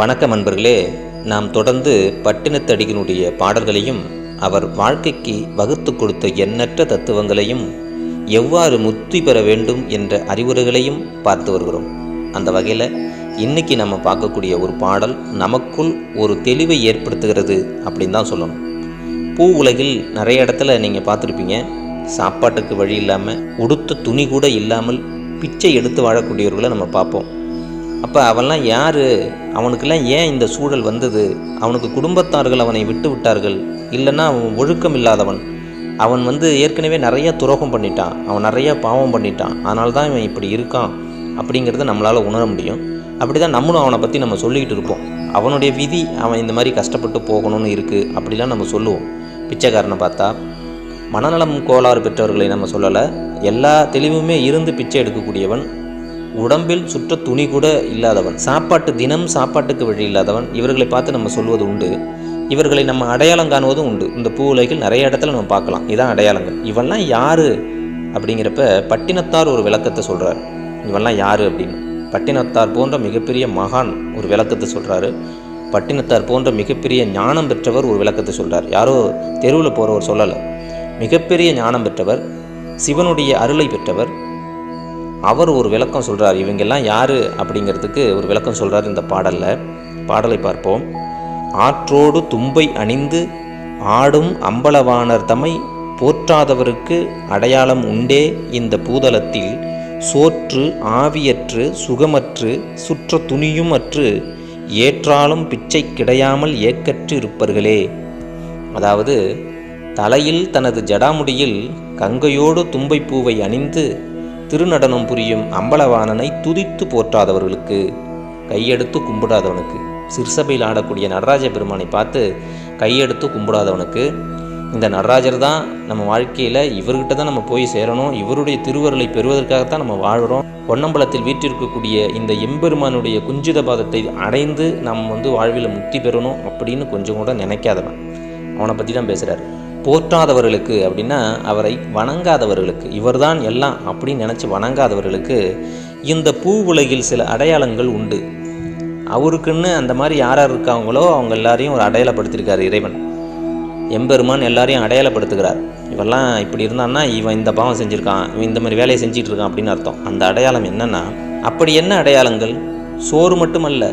வணக்கம் அன்பர்களே. நாம் தொடர்ந்து பட்டினத்தடிகளுடைய பாடல்களையும் அவர் வாழ்க்கைக்கு வகுத்து கொடுத்த எண்ணற்ற தத்துவங்களையும் எவ்வாறு முக்தி பெற வேண்டும் என்ற அறிவுரைகளையும் பார்த்து வருகிறோம். அந்த வகையில் இன்றைக்கி நம்ம பார்க்கக்கூடிய ஒரு பாடல் நமக்குள் ஒரு தெளிவை ஏற்படுத்துகிறது அப்படின்னு தான் சொல்லணும். பூ உலகில் நிறைய இடத்துல நீங்கள் பார்த்துருப்பீங்க, சாப்பாட்டுக்கு வழி இல்லாமல், உடுத்த துணி கூட இல்லாமல் பிச்சை எடுத்து வாழக்கூடியவர்களை நம்ம பார்ப்போம். அப்போ அவன்லாம் யார், அவனுக்கெல்லாம் ஏன் இந்த சூழல் வந்தது, அவனுக்கு குடும்பத்தார்கள் அவனை விட்டு விட்டார்கள், இல்லைன்னா அவன் ஒழுக்கம் இல்லாதவன், அவன் ஏற்கனவே நிறைய துரோகம் பண்ணிட்டான், அவன் நிறைய பாவம் பண்ணிட்டான், அதனால தான் இவன் இப்படி இருக்கான் அப்படிங்கிறத நம்மளால் உணர முடியும். அப்படி தான் நம்மளும் அவனை பற்றி நம்ம சொல்லிக்கிட்டு இருப்போம். அவனுடைய விதி, அவன் இந்த மாதிரி கஷ்டப்பட்டு போகணும்னு இருக்குது அப்படிலாம் நம்ம சொல்லுவோம். பிச்சைக்காரனை பார்த்தா மனநலம் கோளாறு பெற்றவர்களை நம்ம சொல்லலை, எல்லா தெளிவுமே இருந்து பிச்சை எடுக்கக்கூடியவன், உடம்பில் சுற்ற துணி கூட இல்லாதவன், தினம் சாப்பாட்டுக்கு வழி இல்லாதவன், இவர்களை பார்த்து நம்ம சொல்வது உண்டு. இவர்களை நம்ம அடையாளம் காணுவதும் உண்டு. இந்த பூ உலகில் நிறைய இடத்துல நம்ம பார்க்கலாம். இதான் அடையாளங்கள். இவெல்லாம் யார் அப்படிங்கிறப்ப பட்டினத்தார் ஒரு விளக்கத்தை சொல்கிறார். இவெல்லாம் யார் அப்படின்னு பட்டினத்தார் போன்ற மிகப்பெரிய மகான் ஒரு விளக்கத்தை சொல்கிறாரு. பட்டினத்தார் போன்ற மிகப்பெரிய ஞானம் பெற்றவர் ஒரு விளக்கத்தை சொல்கிறார். யாரோ தெருவில் போகிறவர் சொல்லலை, மிகப்பெரிய ஞானம் பெற்றவர், சிவனுடைய அருளை பெற்றவர். அவர் ஒரு விளக்கம் சொல்கிறார். இவங்கெல்லாம் யார் அப்படிங்கிறதுக்கு ஒரு விளக்கம் சொல்கிறார் இந்த பாடலில். பாடலை பார்ப்போம். ஆற்றோடு தும்பை அணிந்து ஆடும் அம்பலவாணர் தம்மை போற்றாதவருக்கு அடையாளம் உண்டே இந்த பூதலத்தில், சோற்று ஆவியற்று சுகமற்று சுற்ற துணியும் அற்று ஏற்றாலும் பிச்சை கிடையாமல் ஏக்கற்று இருப்பர்களே. அதாவது தலையில் தனது ஜடாமுடியில் கங்கையோடு தும்பை பூவை அணிந்து திருநடனம் புரியும் அம்பலவாணனை துதித்து போற்றாதவர்களுக்கு, கையெடுத்து கும்பிடாதவனுக்கு, சிற்சபையில் ஆடக்கூடிய நடராஜ பெருமானை பார்த்து கையெடுத்து கும்பிடாதவனுக்கு, இந்த நடராஜர் தான் நம்ம வாழ்க்கையில், இவர்கிட்ட தான் நம்ம போய் சேரணும், இவருடைய திருவருளை பெறுவதற்காகத்தான் நம்ம வாழ்கிறோம், பொன்னம்பலத்தில் வீற்றிருக்கக்கூடிய இந்த எம்பெருமானுடைய குஞ்சித பாதத்தை அடைந்து நம்ம வாழ்வில் முக்தி பெறணும் அப்படின்னு கொஞ்சம் கூட நினைக்காதவன், அவனை பற்றி தான் பேசுகிறார். போற்றாதவர்களுக்கு அப்படின்னா அவரை வணங்காதவர்களுக்கு, இவர்தான் எல்லாம் அப்படின்னு நினச்சி வணங்காதவர்களுக்கு இந்த பூ உலகில் சில அடையாளங்கள் உண்டு. அவருக்குன்னு அந்த மாதிரி யார் இருக்காங்களோ அவங்க எல்லாரையும் ஒரு அடையாளப்படுத்தியிருக்கார் இறைவன். எம்பெருமான் எல்லாரையும் அடையாளப்படுத்துகிறார். இவெல்லாம் இப்படி இருந்தான்னா இவன் இந்த பாவம் செஞ்சுருக்கான், இவன் இந்த மாதிரி வேலையை செஞ்சிட்டு இருக்கான் அப்படின்னு அர்த்தம். அந்த அடையாளம் என்னன்னா, அப்படி என்ன அடையாளங்கள்? சோறு மட்டுமல்ல,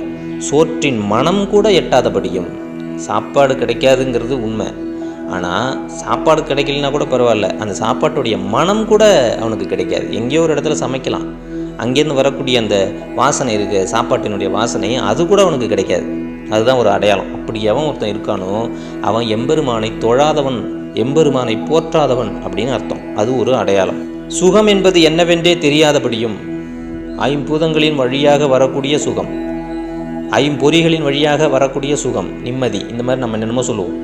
சோற்றின் மனம் கூட எட்டாதபடியும். சாப்பாடு கிடைக்காதுங்கிறது உண்மை, ஆனால் சாப்பாடு கிடைக்கலனா கூட பரவாயில்ல, அந்த சாப்பாட்டுடைய மனம் கூட அவனுக்கு கிடைக்காது. எங்கேயோ ஒரு இடத்துல சமைக்கலாம், அங்கேருந்து வரக்கூடிய அந்த வாசனை இருக்குது, சாப்பாட்டினுடைய வாசனை, அது கூட அவனுக்கு கிடைக்காது. அதுதான் ஒரு அடையாளம். அப்படி எவன் ஒருத்தன் இருக்கானோ அவன் எம்பெருமானை தொழாதவன், எம்பெருமானை போற்றாதவன் அப்படின்னு அர்த்தம். அது ஒரு அடையாளம். சுகம் என்பது என்னவென்றே தெரியாதபடியும், ஐம்பூதங்களின் வழியாக வரக்கூடிய சுகம், ஐம்பொறிகளின் வழியாக வரக்கூடிய சுகம், நிம்மதி, இந்த மாதிரி நம்ம என்னமோ சொல்லுவோம்,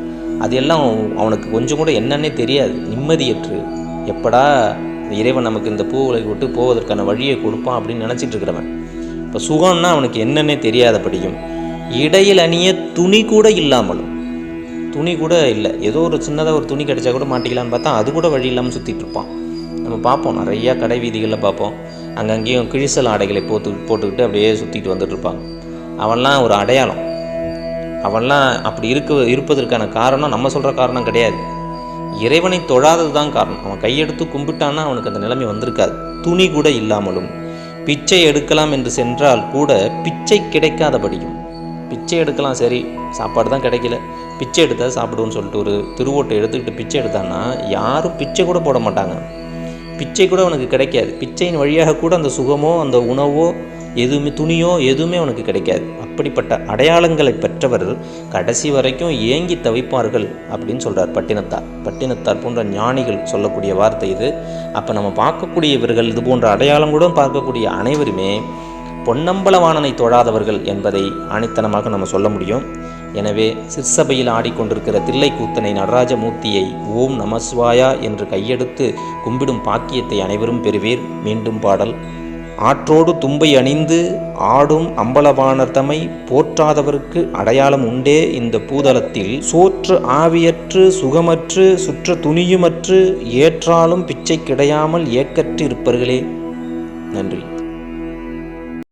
அது எல்லாம் அவனுக்கு கொஞ்சம் கூட என்னன்னே தெரியாது. நிம்மதியற்று எப்படா இறைவன் நமக்கு இந்த பூ உலகை விட்டு போவதற்கான வழியை கொடுப்பான் அப்படின்னு நினச்சிட்டு இருக்கிறவன். இப்போ சுகம்னா அவனுக்கு என்னன்னே தெரியாதபடியும், இடையில் அணிய துணி கூட இல்லாமலும், துணி கூட இல்லை, ஏதோ ஒரு சின்னதாக ஒரு துணி கிடைச்சா கூட மாட்டிக்கலான்னு பார்த்தா அது கூட வழி இல்லாமல் சுற்றிட்டு இருப்பான். நம்ம பார்ப்போம், நிறையா கடை வீதிகளில் பார்ப்போம், அங்கங்கேயும் கிழிசல் ஆடைகளை போட்டுக்கிட்டு அப்படியே சுற்றிட்டு வந்துட்டு இருப்பாங்க. அவன்லாம் ஒரு அடையாளம். அவன்லாம் அப்படி இருப்பதற்கான காரணம் நம்ம சொல்கிற காரணம் கிடையாது, இறைவனை தொழாதது தான் காரணம். அவன் கையெடுத்து கும்பிட்டான்னா அவனுக்கு அந்த நிலைமை வந்திருக்காது. துணி கூட இல்லாமலும், பிச்சை எடுக்கலாம் என்று சென்றால் கூட பிச்சை கிடைக்காதபடியும். பிச்சை எடுக்கலாம், சரி சாப்பாடு தான் கிடைக்கல, பிச்சை எடுத்தால் சாப்பிடுவோன்னு சொல்லிட்டு ஒரு திருவோட்டை எடுத்துக்கிட்டு பிச்சை எடுத்தான்னா யாரும் பிச்சை கூட போட மாட்டாங்க. பிச்சை கூட அவனுக்கு கிடைக்காது. பிச்சையின் வழியாக கூட அந்த சுகமோ அந்த உணவோ எதுவுமே, துணியோ எதுவுமே அவனுக்கு கிடைக்காது. அப்படிப்பட்ட அடையாளங்களை பெற்றவர் கடைசி வரைக்கும் ஏங்கி தவிப்பார்கள் அப்படின்னு சொல்கிறார் பட்டினத்தார். பட்டினத்தார் போன்ற ஞானிகள் சொல்லக்கூடிய வார்த்தை இது. அப்போ நம்ம பார்க்கக்கூடிய இவர்கள், இது போன்ற அடையாளம் கூட பார்க்கக்கூடிய அனைவருமே பொன்னம்பலவாணனை தொழாதவர்கள் என்பதை ஆணித்தனமாக நம்ம சொல்ல முடியும். எனவே சிற்சபையில் ஆடிக்கொண்டிருக்கிற தில்லைக்கூத்தனை, நடராஜமூர்த்தியை ஓம் நமசிவாயா என்று கையெடுத்து கும்பிடும் பாக்கியத்தை அனைவரும் பெறுவீர். மீண்டும் பாடல். ஆற்றோடு தும்பை அணிந்து ஆடும் அம்பலவாணர் தம்மை போற்றாதவருக்கு அடையாளம் உண்டே இந்த பூதலத்தில், சோற்று ஆவியற்று சுகமற்று சுற்ற துணியுமற்று ஏற்றாலும் பிச்சை கிடையாமல் ஏக்கற்று இருப்பர்களே.